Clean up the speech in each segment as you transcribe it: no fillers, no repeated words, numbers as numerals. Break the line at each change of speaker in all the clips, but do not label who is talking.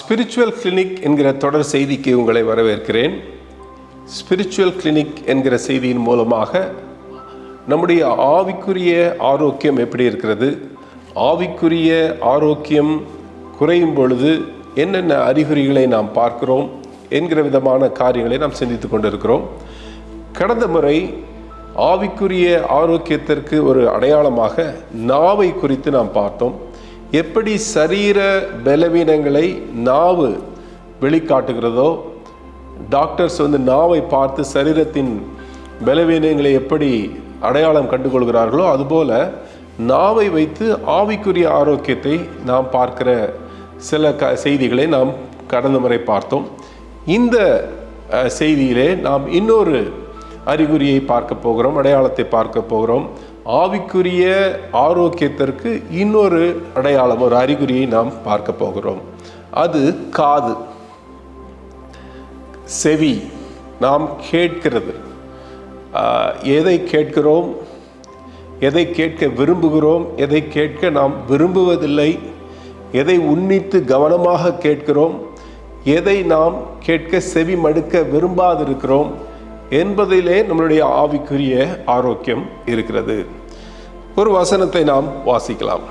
Spiritual clinic என்கிற தொடர் செய்திக்கு உங்களை வரவேற்கிறேன். ஸ்பிரிச்சுவல் கிளினிக் என்கிற செய்தியின் மூலமாக நம்முடைய ஆவிக்குரிய ஆரோக்கியம் எப்படி இருக்கிறது, ஆவிக்குரிய ஆரோக்கியம் குறையும் பொழுது என்னென்ன அறிகுறிகளை நாம் பார்க்கிறோம் என்கிற விதமான காரியங்களை நாம் சிந்தித்து கொண்டிருக்கிறோம். கடந்த முறை ஆவிக்குரிய ஆரோக்கியத்திற்கு ஒரு அடையாளமாக நாவை குறித்து நாம் பார்த்தோம். எப்படி சரீர பலவீனங்களை நாவு வெளிக்காட்டுகிறதோ, டாக்டர்ஸ் நாவை பார்த்து சரீரத்தின் பலவீனங்களை எப்படி அடையாளம் கண்டுகொள்கிறார்களோ, அதுபோல நாவை வைத்து ஆவிக்குரிய ஆரோக்கியத்தை நாம் பார்க்கிற சில செய்திகளை நாம் கடந்த முறை பார்த்தோம். இந்த செய்தியிலே நாம் இன்னொரு அறிகுறியை பார்க்க போகிறோம், அடையாளத்தை பார்க்க போகிறோம். ஆவிக்குரிய ஆரோக்கியத்திற்கு இன்னொரு அடையாளம், ஒரு அறிகுறியை நாம் பார்க்க போகிறோம். அது காது, செவி. நாம் கேட்கிறது, எதை கேட்கிறோம், எதை கேட்க விரும்புகிறோம், எதை கேட்க நாம் விரும்புவதில்லை, எதை உன்னித்து கவனமாக கேட்கிறோம், எதை நாம் கேட்க செவி மடுக்க விரும்பாதிருக்கிறோம் என்பதிலே நம்மளுடைய ஆவிக்குரிய ஆரோக்கியம் இருக்கிறது. ஒரு வசனத்தை நாம் வாசிக்கலாம்.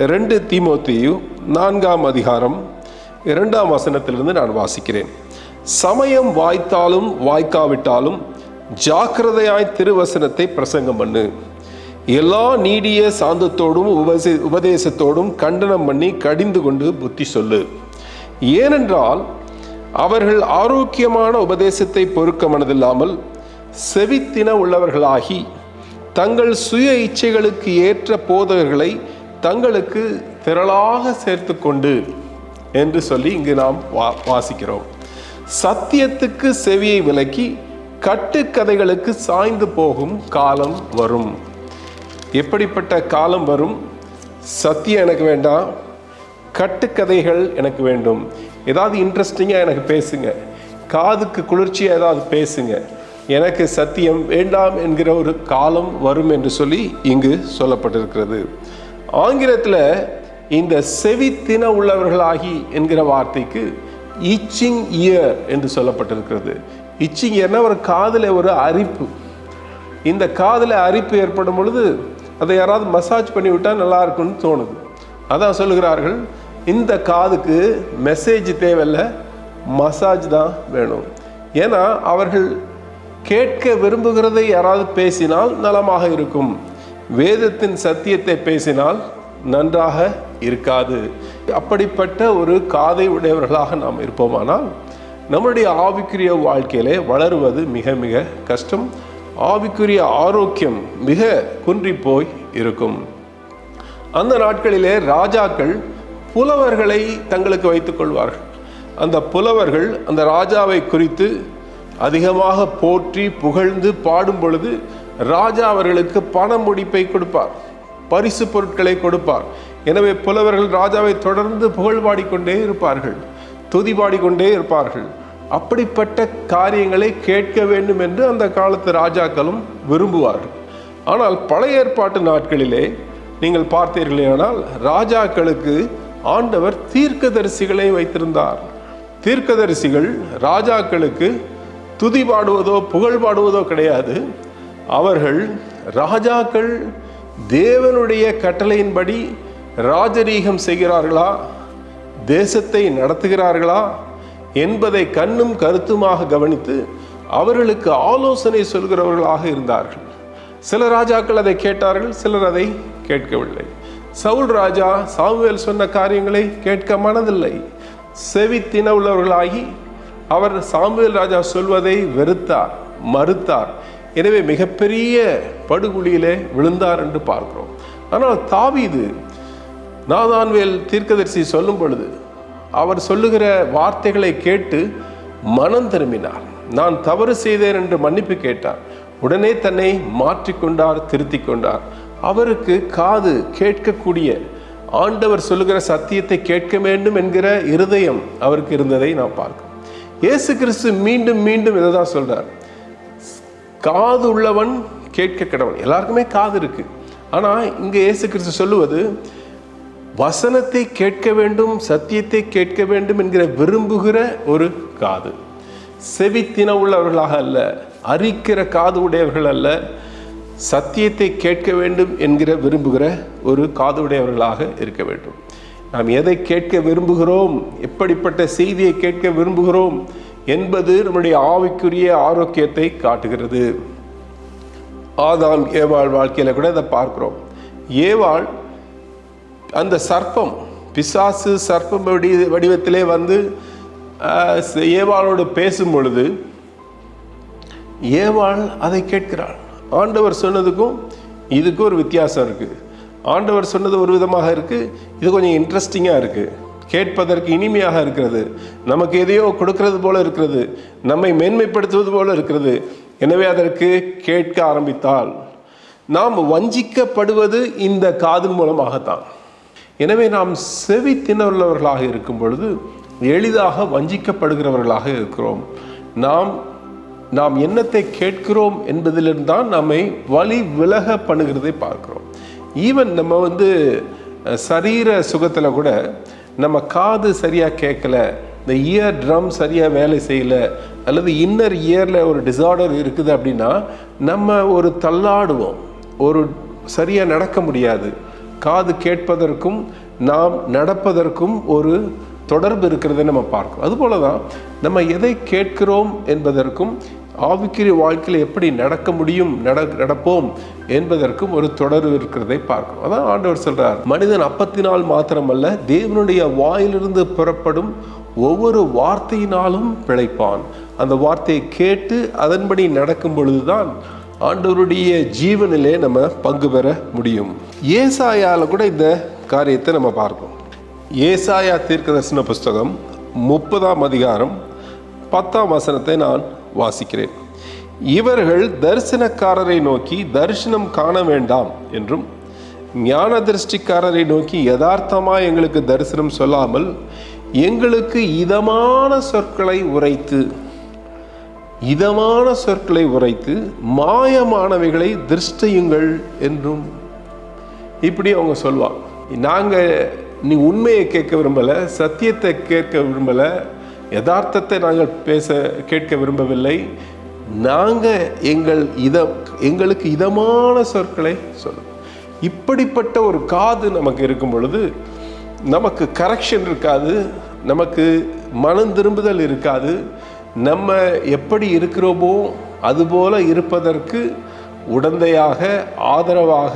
2 தீமோத்தேயு 4ஆம் அதிகாரம் 2ஆம் வசனத்திலிருந்து நான் வாசிக்கிறேன். சமயம் வாய்த்தாலும் வாய்க்காவிட்டாலும் ஜாக்கிரதையாய் திருவசனத்தை பிரசங்கம் பண்ணு. எல்லா நீடிய சாந்தத்தோடும் உபதேசத்தோடும் கண்டனம் பண்ணி கடிந்து கொண்டு புத்தி சொல்லு. ஏனென்றால் அவர்கள் ஆரோக்கியமான உபதேசத்தை பொறுக்க மனதில்லாமல் செவித்தின உள்ளவர்களாகி தங்கள் சுய இச்சைகளுக்கு ஏற்ற போதகர்களை தங்களுக்கு திரளாக சேர்த்து கொண்டு என்று சொல்லி இங்கு நாம் வாசிக்கிறோம். சத்தியத்துக்கு செவியை விலக்கி கட்டுக்கதைகளுக்கு சாய்ந்து போகும் காலம் வரும். எப்படிப்பட்ட காலம் வரும்? சத்தியம் எனக்கு வேண்டாம், கட்டுக்கதைகள் எனக்கு வேண்டும். ஏதாவது இன்ட்ரெஸ்டிங்காக எனக்கு பேசுங்க, காதுக்கு குளிர்ச்சியாக ஏதாவது பேசுங்க, எனக்கு சத்தியம் வேண்டாம் என்கிற ஒரு காலம் வரும் என்று சொல்லி இங்கு சொல்லப்பட்டிருக்கிறது. ஆங்கிலத்தில் இந்த செவித்தின உள்ளவர்களாகி என்கிற வார்த்தைக்கு இச்சிங் இயர் என்று சொல்லப்பட்டிருக்கிறது. இச்சிங் இயர்னா ஒரு காதில் ஒரு அரிப்பு. இந்த காதில் அரிப்பு ஏற்படும் பொழுது அதை யாராவது மசாஜ் பண்ணி விட்டால் நல்லா இருக்கும்னு தோணுது. அதான் சொல்லுகிறார்கள், இந்த காதுக்கு மெசேஜ் தேவையில்லை, மசாஜ் தான் வேணும். ஏன்னா அவர்கள் கேட்க விரும்புகிறதை யாராவது பேசினால் நலமாக இருக்கும், வேதத்தின் சத்தியத்தை பேசினால் நன்றாக இருக்காது. அப்படிப்பட்ட ஒரு காதை உடையவர்களாக நாம் இருப்போமானால் நம்முடைய ஆவிக்குரிய வாழ்க்கையிலே வளருவது மிக மிக கஷ்டம். ஆவிக்குரிய ஆரோக்கியம் மிக குன்றி போய் இருக்கும். அந்த நாட்களிலே ராஜாக்கள் புலவர்களை தங்களுக்கு வைத்துக் கொள்வார்கள். அந்த புலவர்கள் அந்த ராஜாவை குறித்து அதிகமாக போற்றி புகழ்ந்து பாடும் பொழுது ராஜா அவர்களுக்கு பண முடிப்பை கொடுப்பார், பரிசு பொருட்களை கொடுப்பார். எனவே புலவர்கள் ராஜாவை தொடர்ந்து புகழ் பாடிக்கொண்டே இருப்பார்கள், துதி பாடிக்கொண்டே இருப்பார்கள். அப்படிப்பட்ட காரியங்களை கேட்க வேண்டும் என்று அந்த காலத்து ராஜாக்களும் விரும்புவார்கள். ஆனால் பழைய ஏற்பாட்டு நாட்களிலே நீங்கள் பார்த்தீர்களேயானால் ராஜாக்களுக்கு ஆண்டவர் தீர்க்கதரிசிகளை வைத்திருந்தார். தீர்க்கதரிசிகள் ராஜாக்களுக்கு துதி பாடுவதோ புகழ் பாடுவதோ கிடையாது. அவர்கள் ராஜாக்கள் தேவனுடைய கட்டளையின்படி ராஜரீகம் செய்கிறார்களா, தேசத்தை நடத்துகிறார்களா என்பதை கண்ணும் கருத்துமாக கவனித்து அவர்களுக்கு ஆலோசனை சொல்கிறவர்களாக இருந்தார்கள். சில ராஜாக்கள் அதை கேட்டார்கள், சிலர் அதை கேட்கவில்லை. சவுல் ராஜா சாமுவேல் சொன்ன காரியங்களை கேட்க மனதில்லை, செவித்தின உள்ளவர்களாகி அவர் சாமுவேல் ராஜா சொல்வதை வெறுத்தார், மறுத்தார். எனவே மிகப்பெரிய படுகுழியிலே விழுந்தார் என்று பார்க்கிறோம். ஆனால் தாவீது நாதான்வேல் தீர்க்கதரிசி சொல்லும் பொழுது அவர் சொல்லுகிற வார்த்தைகளை கேட்டு மனம் திரும்பினார். நான் தவறு செய்தேன் என்று மன்னிப்பு கேட்டார். உடனே தன்னை மாற்றிக்கொண்டார், திருத்தி கொண்டார். அவருக்கு காது கேட்கக்கூடிய, ஆண்டவர் சொல்லுகிற சத்தியத்தை கேட்க வேண்டும் என்கிற இருதயம் அவருக்கு இருந்ததை நாம் பார்க்கிறோம். இயேசு கிறிஸ்து மீண்டும் மீண்டும் இதை தான் சொல்றார், காது உள்ளவன் கேட்க கடவன். எல்லாருக்குமே காது இருக்கு. ஆனால் இங்கே இயேசு கிறிஸ்து சொல்லுவது, வசனத்தை கேட்க வேண்டும், சத்தியத்தை கேட்க வேண்டும் என்கிற விரும்புகிற ஒரு காது. செவித்தின உள்ளவர்களாக அல்ல, அறிக்கிற காது உடையவர்கள் அல்ல, சத்தியத்தை கேட்க வேண்டும் என்கிற விரும்புகிற ஒரு காது உடையவர்களாக இருக்க வேண்டும். நாம் எதை கேட்க விரும்புகிறோம், எப்படிப்பட்ட செய்தியை கேட்க விரும்புகிறோம் என்பது நம்முடைய ஆவிக்குரிய ஆரோக்கியத்தை காட்டுகிறது. ஆதாம் ஏவாள் வாழ்க்கையில் கூட அதை பார்க்கிறோம். ஏவாள் அந்த சர்ப்பம், பிசாசு சர்ப்பம் வடிவத்திலே வந்து ஏவாளோடு பேசும் பொழுது ஏவாள் அதை கேட்கிறாள். ஆண்டவர் சொன்னதுக்கும் இதுக்கும் ஒரு வித்தியாசம் இருக்குது. ஆண்டவர் சொன்னது ஒரு விதமாக இருக்குது, இது கொஞ்சம் இன்ட்ரெஸ்டிங்காக இருக்குது, கேட்பதற்கு இனிமையாக இருக்கிறது, நமக்கு எதையோ கொடுக்கறது போல இருக்கிறது, நம்மை மேன்மைப்படுத்துவது போல இருக்கிறது. எனவே அதற்கு கேட்க ஆரம்பித்தால் நாம் வஞ்சிக்கப்படுவது இந்த காதின் மூலமாகத்தான். எனவே நாம் செவி திணறுள்ளவர்களாக இருக்கும் பொழுது எளிதாக வஞ்சிக்கப்படுகிறவர்களாக இருக்கிறோம். நாம் என்னத்தை கேட்கிறோம் என்பதிலிருந்து தான் நம்மை வழி விலக பண்ணுகிறதை பார்க்கிறோம். ஈவன் நம்ம வந்து சரீர சுகத்தில் கூட நம்ம காது சரியாக கேட்கல, இந்த இயர் ட்ரம் சரியாக வேலை செய்யலை, அல்லது இன்னர் இயரில் ஒரு டிசார்டர் இருக்குது அப்படின்னா நம்ம ஒரு தள்ளாடுவோம், ஒரு சரியாக நடக்க முடியாது. காது கேட்பதற்கும் நாம் நடப்பதற்கும் ஒரு தொடர்பு இருக்கிறதை நம்ம பார்க்கிறோம். அதுபோல தான் நம்ம எதை கேட்கிறோம் என்பதற்கும் ஆவிக்குரிய வாழ்க்கையில் எப்படி நடக்க முடியும், நடப்போம் என்பதற்கும் ஒரு தொடர்பு இருக்கிறதை பார்க்கிறோம். அதான் ஆண்டவர் சொல்றார், மனிதன் அப்பத்தினால் மாத்திரமல்ல தேவனுடைய வாயிலிருந்து புறப்படும் ஒவ்வொரு வார்த்தையினாலும் பிழைப்பான். அந்த வார்த்தையை கேட்டு அதன்படி நடக்கும் பொழுதுதான் ஆண்டவருடைய ஜீவனிலே நம்ம பங்கு பெற முடியும். ஏசாயால கூட இந்த காரியத்தை நம்ம பார்க்கிறோம். ஏசாயா தீர்க்கதரிசன புஸ்தகம் 30ஆம் அதிகாரம் 10ஆம் வசனத்தை நான் வாசிக்கிறேன். இவர்கள் தரிசனக்காரரை நோக்கி தரிசனம் காண வேண்டாம் என்றும், ஞான திருஷ்டிக்காரரை நோக்கி யதார்த்தமாய் எங்களுக்கு தரிசனம் சொல்லாமல் எங்களுக்கு இதமான சொற்களை உரைத்து மாயமானவைகளை திருஷ்டியுங்கள் என்றும் இப்படி அவங்க சொல்வாங்க. நீ உண்மையை கேட்க விரும்பலை, சத்தியத்தை கேட்க விரும்பலை, யதார்த்தத்தை நாங்கள் கேட்க விரும்பவில்லை, நாங்கள் எங்களுக்கு இதமான சொற்களை சொல்லுவோம். இப்படிப்பட்ட ஒரு காது நமக்கு இருக்கும் பொழுது நமக்கு கரெக்ஷன் இருக்காது, நமக்கு மனம் திரும்புதல் இருக்காது. நம்ம எப்படி இருக்கிறோமோ அதுபோல இருப்பதற்கு உடந்தையாக, ஆதரவாக,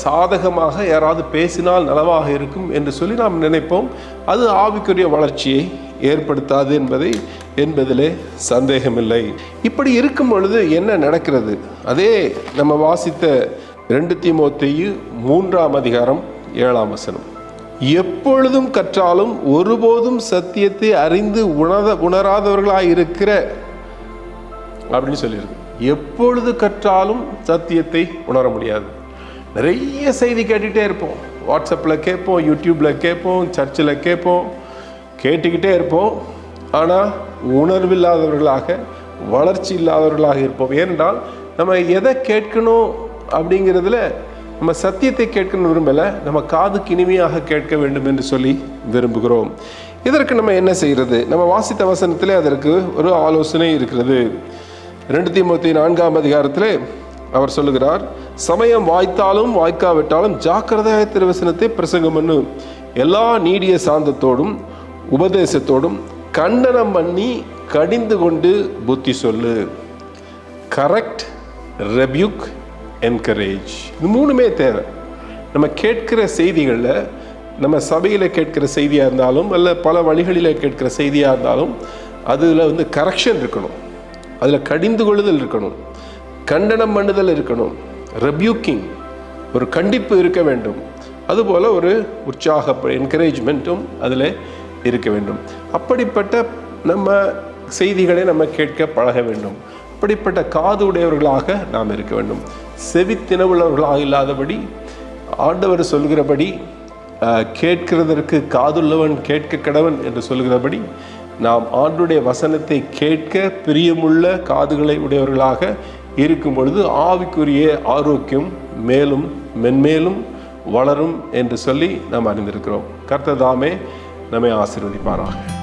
சாதகமாக யாராவது பேசினால் நலவாக இருக்கும் என்று சொல்லி நாம் நினைப்போம். அது ஆவிக்குரிய வளர்ச்சியை ஏற்படுத்தாது என்பதிலே சந்தேகமில்லை. இப்படி இருக்கும் பொழுது என்ன நடக்கிறது? அதே நம்ம வாசித்த 2 தீமோத்தேயு 3ஆம் அதிகாரம் 7ஆம் வசனம், எப்பொழுதும் கற்றாலும் ஒருபோதும் சத்தியத்தை அறிந்து உணராதவர்களாக இருக்கிற அப்படின்னு சொல்லியிருக்கு. எப்பொழுது கற்றாலும் சத்தியத்தை உணர முடியாது. நிறைய செய்தி கேட்டுக்கிட்டே இருப்போம், வாட்ஸ்அப்பில் கேட்போம், யூடியூப்பில் கேட்போம், சர்ச்சில் கேட்போம், கேட்டுக்கிட்டே இருப்போம். ஆனால் உணர்வில்லாதவர்களாக, வளர்ச்சி இல்லாதவர்களாக இருப்போம். ஏனென்றால் நம்ம எதை கேட்கணும் அப்படிங்கிறதுல நம்ம சத்தியத்தை கேட்கணும் விரும்பலை, நம்ம காதுக்கு இனிமையாக கேட்க வேண்டும் என்று சொல்லி விரும்புகிறோம். இதற்கு நம்ம என்ன செய்கிறது? நம்ம வாசித்த வசனத்திலே அதற்கு ஒரு ஆலோசனை இருக்கிறது. 2 தீமோத்தேயு 4ஆம் அதிகாரத்திலே அவர் சொல்லுகிறார், சமயம் வாய்த்தாலும் வாய்க்காவிட்டாலும் ஜாக்கிரதையாய் திருவசனத்தை பிரசங்கம் பண்ணு, எல்லா நீடிய சாந்தத்தோடும் உபதேசத்தோடும் கண்டனம் பண்ணி கடிந்து கொண்டு புத்தி சொல்லு. Correct, rebuke, encourage. இது 3மே தேவை. நம்ம கேட்கிற செய்திகளில், நம்ம சபையில் கேட்கிற செய்தியாக இருந்தாலும் அல்ல பல வழிகளில் கேட்கிற செய்தியாக இருந்தாலும் அதில் வந்து கரெக்ஷன் இருக்கணும், அதில் கடிந்து கொள்ளுதல் இருக்கணும், கண்டனம் பண்ணுதல் இருக்கணும், ரெபியூக்கிங், ஒரு கண்டிப்பு இருக்க வேண்டும். அதுபோல் ஒரு உற்சாக என்கரேஜ்மெண்ட்டும் அதில் இருக்க வேண்டும். அப்படிப்பட்ட நம்ம செய்திகளை நம்ம கேட்க பழக வேண்டும். அப்படிப்பட்ட காது உடையவர்களாக நாம் இருக்க வேண்டும். செவித்தினவுள்ளவர்களாக இல்லாதபடி, ஆண்டவர் சொல்கிறபடி, கேட்கிறதற்கு காதுள்ளவன் கேட்க கடவன் என்று சொல்கிறபடி நாம் ஆண்டுடைய வசனத்தை கேட்க பிரியமுள்ள காதுகளை உடையவர்களாக இருக்கும் பொழுது ஆவிக்குரிய ஆரோக்கியம் மேலும் மென்மேலும் வளரும் என்று சொல்லி நாம் அறிந்திருக்கிறோம். கர்த்தர் தாமே நம்மை ஆசீர்வதிப்பாராக.